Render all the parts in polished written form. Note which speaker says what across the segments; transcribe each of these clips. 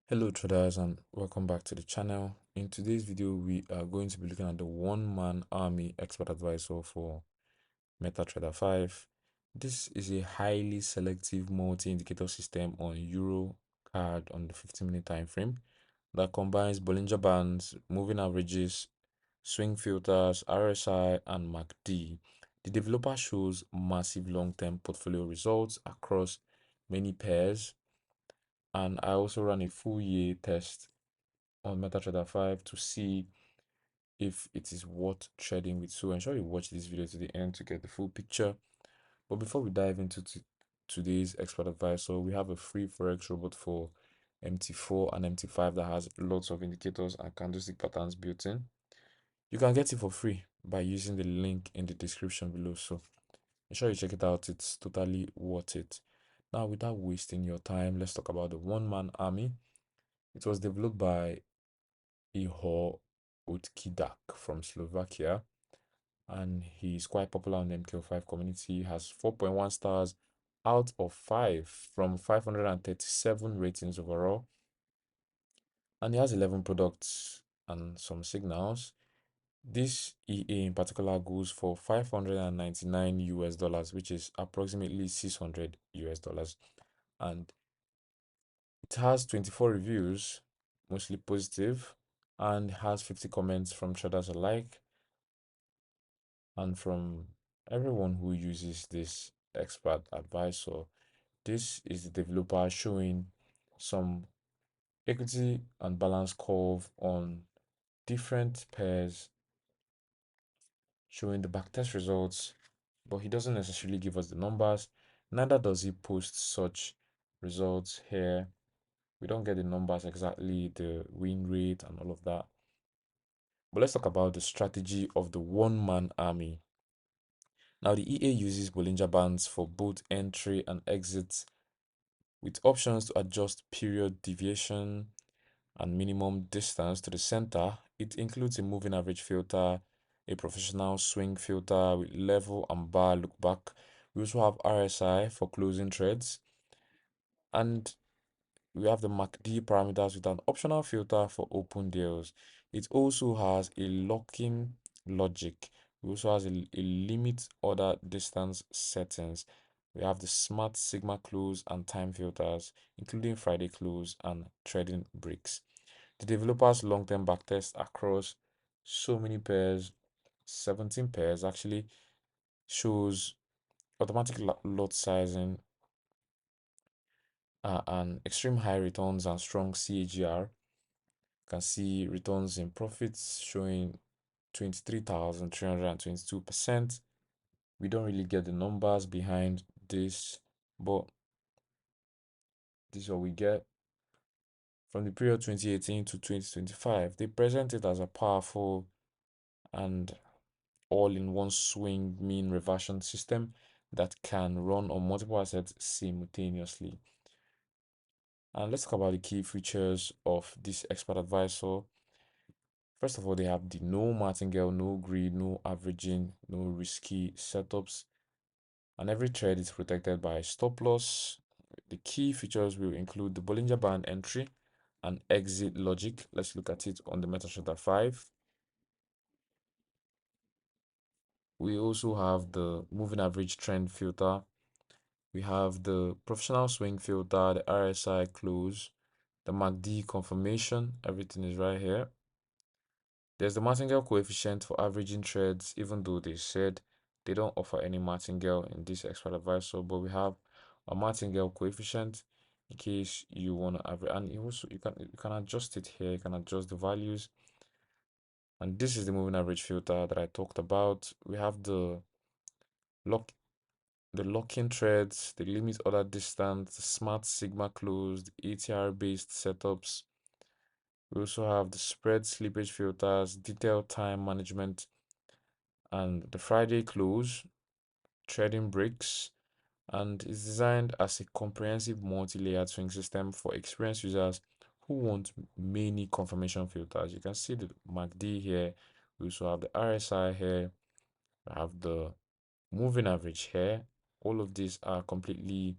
Speaker 1: Hello traders and welcome back to the channel. In today's video we are going to be looking at the one-man army expert advisor for MetaTrader 5. This is a highly selective multi-indicator system on EURCAD on the 15-minute time frame that combines Bollinger Bands, moving averages, swing filters, RSI and MACD. The developer shows massive long-term portfolio results across many pairs, and I also ran a full year test on MetaTrader 5 to see if it is worth trading with. So ensure you watch this video to the end to get the full picture. But before we dive into today's expert advisor, we have a free Forex robot for MT4 and MT5 that has lots of indicators and candlestick patterns built in. You can get it for free by using the link in the description below. So ensure you check it out. It's totally worth it. Now, without wasting your time, let's talk about the one-man army. It was developed by Ihor Utkidak from Slovakia, and he's quite popular on the MK5 community. He has 4.1 stars out of 5 from 537 ratings overall, and he has 11 products and some signals. This EA in particular goes for 599 US dollars, which is approximately 600 US dollars, and it has 24 reviews, mostly positive, and has 50 comments from traders alike and from everyone who uses this expert advisor. This is the developer showing some equity and balance curve on different pairs, showing the backtest results, but he doesn't necessarily give us the numbers. Neither does he post such results here. We don't get the numbers exactly, the win rate and all of that. But let's talk about the strategy of the one-man army. Now, the EA uses Bollinger Bands for both entry and exit, with options to adjust period deviation and minimum distance to the center. It includes a moving average filter, a professional swing filter with level and bar look back. We also have RSI for closing trades, and we have the MACD parameters with an optional filter for open deals. It also has a locking logic. It also has a limit order distance settings. We have the smart sigma close and time filters, including Friday close and trading breaks. The developer's long-term backtest across so many pairs, 17 pairs actually, shows automatic lot sizing and extreme high returns and strong CAGR. Can see returns in profits showing 23,322%. We don't really get the numbers behind this, but this is what we get. From the period 2018 to 2025, they present it as a powerful and all-in-one swing mean reversion system that can run on multiple assets simultaneously. And let's talk about the key features of this expert advisor. First of all, they have the no martingale, no greed, no averaging, no risky setups, and every trade is protected by stop loss. The key features will include the Bollinger Band entry and exit logic. Let's look at it on the MetaTrader 5. We also have the moving average trend filter. We have the professional swing filter, the RSI close, the MACD confirmation. Everything is right here. There's the martingale coefficient for averaging trades, even though they said they don't offer any martingale in this expert advisor, but we have a martingale coefficient in case you want to average, and you can adjust it here. You can adjust the values, and this is the moving average filter that I talked about. We have lock the locking threads, the limit order distance, the smart sigma close, the ATR based setups. We also have the spread slippage filters, detailed time management, and the Friday close, trading breaks, and is designed as a comprehensive multi-layered swing system for experienced users who want many confirmation filters. You can see the MACD here. We also have the RSI here. We have the moving average here. All of these are completely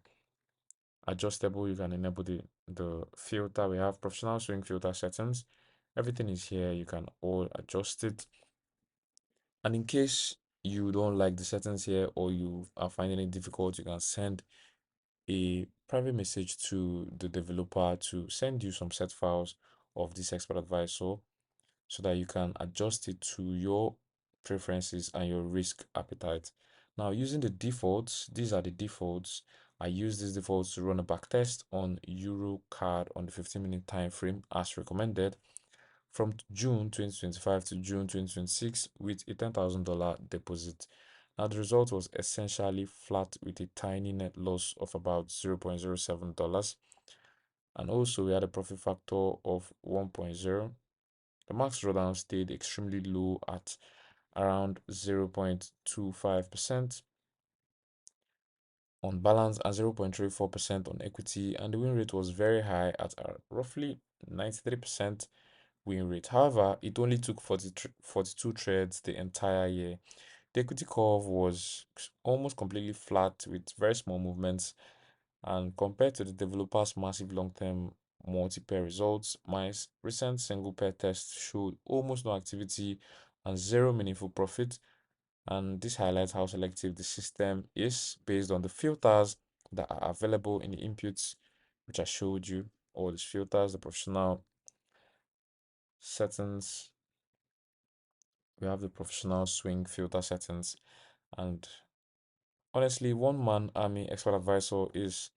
Speaker 1: adjustable. You can enable the the filter. We have professional swing filter settings. Everything is here. You can all adjust it. And in case you don't like the settings here or you are finding it difficult, you can send a private message to the developer to send you some set files of this expert advisor so that you can adjust it to your preferences and your risk appetite. Now, using the defaults, these are the defaults. I use these defaults to run a backtest on EURCAD on the 15-minute time frame as recommended from June 2025 to June 2026 with a $10,000 deposit. Now, the result was essentially flat with a tiny net loss of about $0.07. And also, we had a profit factor of 1.0. The max drawdown stayed extremely low at around 0.25% on balance and 0.34% on equity, and the win rate was very high at roughly 93% win rate. However, it only took 42 trades the entire year. The equity curve was almost completely flat with very small movements, and compared to the developer's massive long-term multi-pair results, my recent single pair test showed almost no activity and zero meaningful profit. And this highlights how selective the system is based on the filters that are available in the inputs, which I showed you. All these filters, the professional settings, we have the professional swing filter settings, and honestly, one man army expert advisor is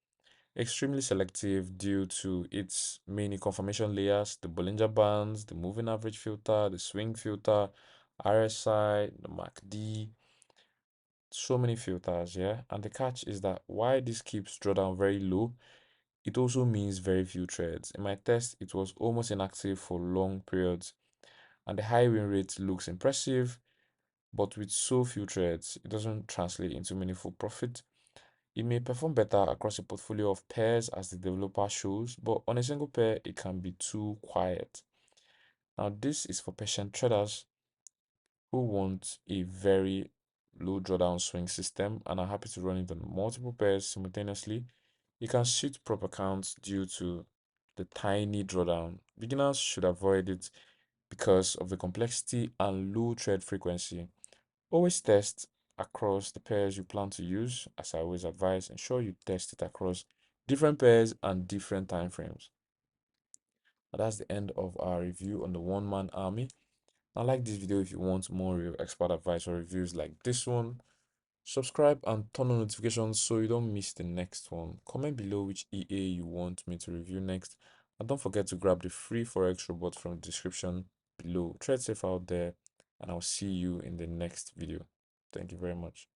Speaker 1: extremely selective due to its many confirmation layers, the Bollinger Bands, the moving average filter, the swing filter, RSI, the MACD, so many filters, yeah. And the catch is that why this keeps drawdown very low, it also means very few trades. In my test, it was almost inactive for long periods, and the high win rate looks impressive, but with so few trades, it doesn't translate into meaningful profit. It may perform better across a portfolio of pairs as the developer shows, but on a single pair, it can be too quiet. Now, this is for patient traders who want a very low drawdown swing system and are happy to run it on multiple pairs simultaneously. You can suit prop accounts due to the tiny drawdown. Beginners should avoid it because of the complexity and low trade frequency. Always test across the pairs you plan to use. As I always advise, ensure you test it across different pairs and different time frames. Now that's the end of our review on the one-man army. Now, like this video if you want more real expert advice or reviews like this one. Subscribe and turn on notifications so you don't miss the next one. Comment below which EA you want me to review next. And don't forget to grab the free Forex robot from the description below. Trade safe out there, and I'll see you in the next video. Thank you very much.